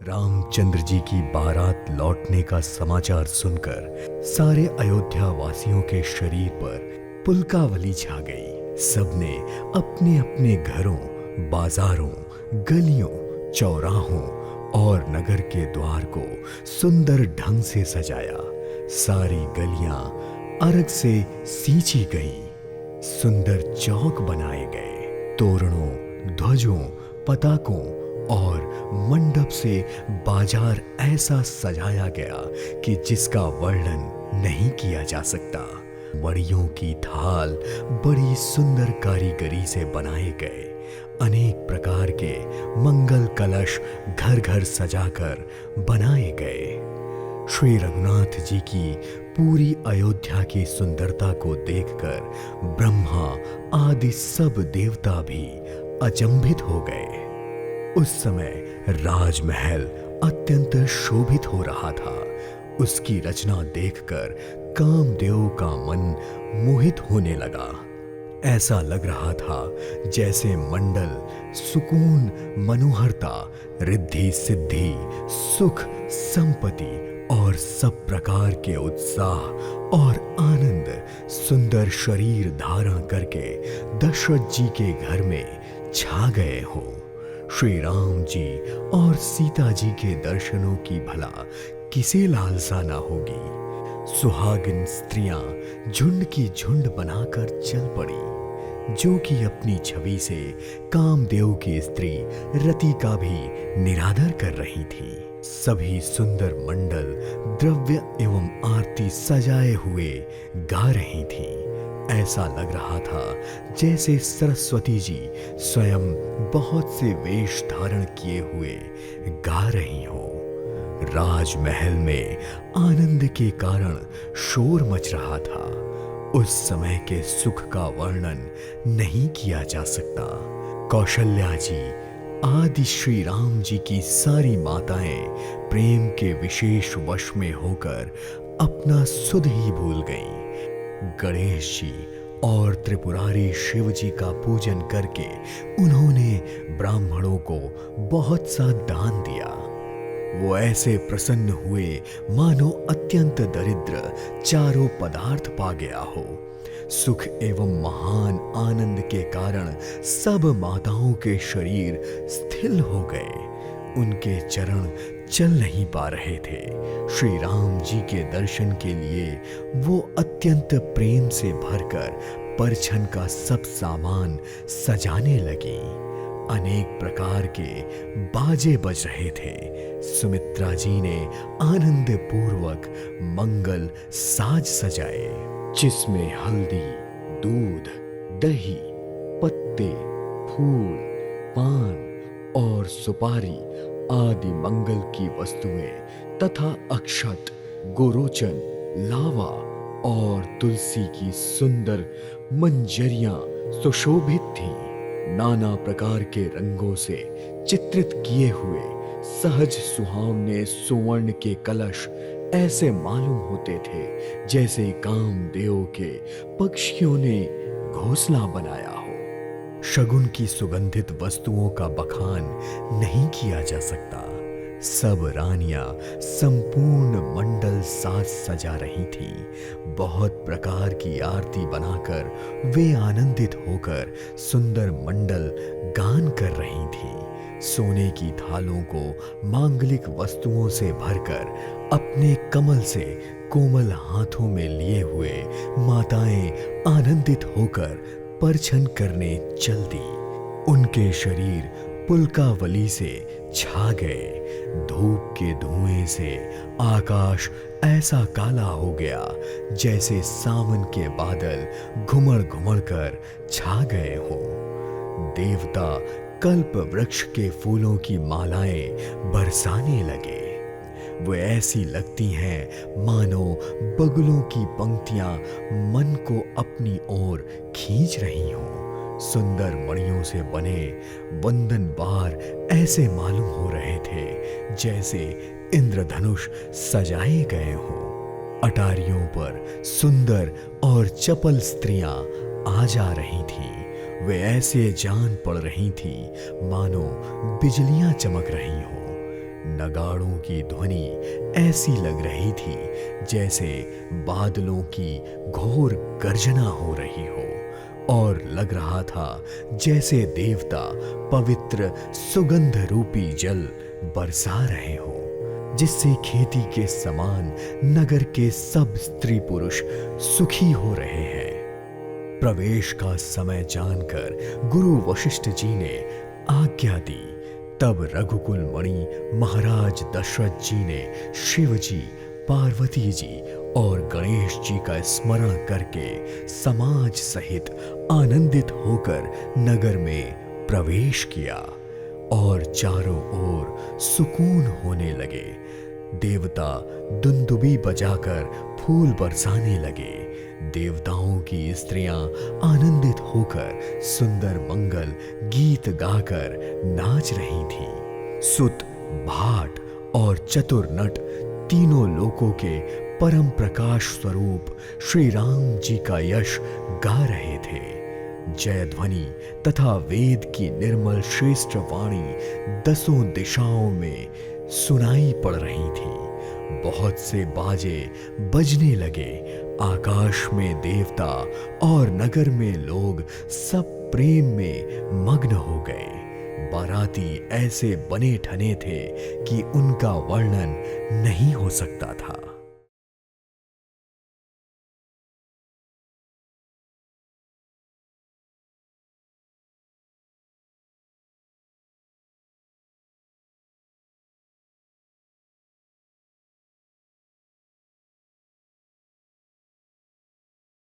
रामचंद्र जी की बारात लौटने का समाचार सुनकर सारे अयोध्या वासियों के शरीर पर पुलकावली छा गई। सबने अपने अपने घरों, बाजारों, गलियों, चौराहों और नगर के द्वार को सुंदर ढंग से सजाया। सारी गलियां अर्घ से सींची गईं। सुंदर चौक बनाए गए। तोरणों, ध्वजों, पताकों और मंडप से बाजार ऐसा सजाया गया कि जिसका वर्णन नहीं किया जा सकता। मड़ियों की थाल बड़ी सुंदर कारीगरी से बनाए गए। अनेक प्रकार के मंगल कलश घर घर सजाकर बनाए गए। श्री रघुनाथ जी की पूरी अयोध्या की सुंदरता को देखकर ब्रह्मा आदि सब देवता भी अचंभित हो गए। उस समय राजमहल अत्यंत शोभित हो रहा था। उसकी रचना देखकर कामदेव का मन मोहित होने लगा। ऐसा लग रहा था जैसे मंडल सुकून, मनोहरता, रिद्धि सिद्धि, सुख, संपत्ति और सब प्रकार के उत्साह और आनंद सुंदर शरीर धारण करके दशरथ जी के घर में छा गए हो। श्री राम जी और सीता जी के दर्शनों की भला किसे लालसा ना होगी। सुहागिन स्त्रियां झुंड की झुंड बनाकर चल पड़ी, जो कि अपनी छवि से कामदेव की स्त्री रति का भी निरादर कर रही थी। सभी सुंदर मंडल द्रव्य एवं आरती सजाए हुए गा रही थी। ऐसा लग रहा था जैसे सरस्वती जी स्वयं बहुत से वेश धारण किए हुए गा रही हो। राजमहल में आनंद के कारण शोर मच रहा था। उस समय के सुख का वर्णन नहीं किया जा सकता। कौशल्या जी आदि श्री राम जी की सारी माताएं प्रेम के विशेष वश में होकर अपना सुध ही भूल गईं। गणेश जी और त्रिपुरारी शिव जी का पूजन करके उन्होंने ब्राह्मणों को बहुत सा दान दिया। वो ऐसे प्रसन्न हुए मानो अत्यंत दरिद्र चारों पदार्थ पा गया हो। सुख एवं महान आनंद के कारण सब माताओं के शरीर स्थिर हो गए। उनके चरण चल नहीं पा रहे थे। श्री राम जी के दर्शन के लिए वो अत्यंत प्रेम से भरकर परछन का सब सामान सजाने लगी। अनेक प्रकार के बाजे बज रहे थे। सुमित्रा जी ने आनंद पूर्वक मंगल साज सजाए, जिसमें हल्दी, दूध, दही, पत्ते, फूल, पान और सुपारी आदि मंगल की वस्तुएं तथा अक्षत, गोरोचन, लावा और तुलसी की सुंदर मंजरियां सुशोभित थीं। नाना प्रकार के रंगों से चित्रित किए हुए सहज सुहावने सुवर्ण के कलश ऐसे मालूम होते थे जैसे कामदेव के पक्षियों ने घोंसला बनाया हो। शगुन की सुगंधित वस्तुओं का बखान नहीं किया जा सकता। सब रानियां संपूर्ण मंडल साज सजा रही थीं। बहुत प्रकार की आरती बनाकर वे आनंदित होकर सुंदर मंडल गान कर रही थीं। सोने की थालों को मांगलिक वस्तुओं से भरकर अपने कमल से कोमल हाथों में लिए हुए माताएं आनंदित होकर परछन करने चल दी। उनके शरीर पुलकावली से छा गए। धूप के धुएं से आकाश ऐसा काला हो गया जैसे सावन के बादल घुमड़ घुमड़ कर छा गए हों। देवता कल्प वृक्ष के फूलों की मालाएं बरसाने लगे। वो ऐसी लगती हैं मानो बगुलों की पंक्तियां मन को अपनी ओर खींच रही हों। सुंदर मणियों से बने वंदन बार ऐसे मालूम हो रहे थे जैसे इंद्रधनुष सजाए गए हों। अटारियों पर सुंदर और चपल स्त्रियां आ जा रही थीं। वे ऐसे जान पड़ रही थीं मानो बिजलियां चमक रही हों। नगाड़ों की ध्वनि ऐसी लग रही थी जैसे बादलों की घोर गर्जना हो रही हो, और लग रहा था जैसे देवता पवित्र सुगंध रूपी जल बरसा रहे हो, जिससे खेती के समान नगर के सब स्त्री पुरुष सुखी हो रहे हैं। प्रवेश का समय जानकर गुरु वशिष्ठ जी ने आज्ञा दी। तब रघुकुल मणि महाराज दशरथ जी ने शिव जी, पार्वती जी और गणेश जी का स्मरण करके समाज सहित आनंदित होकर नगर में प्रवेश किया और चारों ओर सुकून होने लगे। देवता दुंदुबी बजाकर फूल बरसाने लगे। देवताओं की स्त्रियां आनंदित होकर सुंदर मंगल गीत गाकर नाच रही थीं। सुत, भाट और चतुर नट तीनों लोकों के परम प्रकाश स्वरूप श्री राम जी का यश गा रहे थे। जय ध्वनि तथा वेद की निर्मल श्रेष्ठ वाणी दसों दिशाओं में सुनाई पड़ रही थी। बहुत से बाजे बजने लगे। आकाश में देवता और नगर में लोग सब प्रेम में मग्न हो गए। बाराती ऐसे बने ठने थे कि उनका वर्णन नहीं हो सकता था।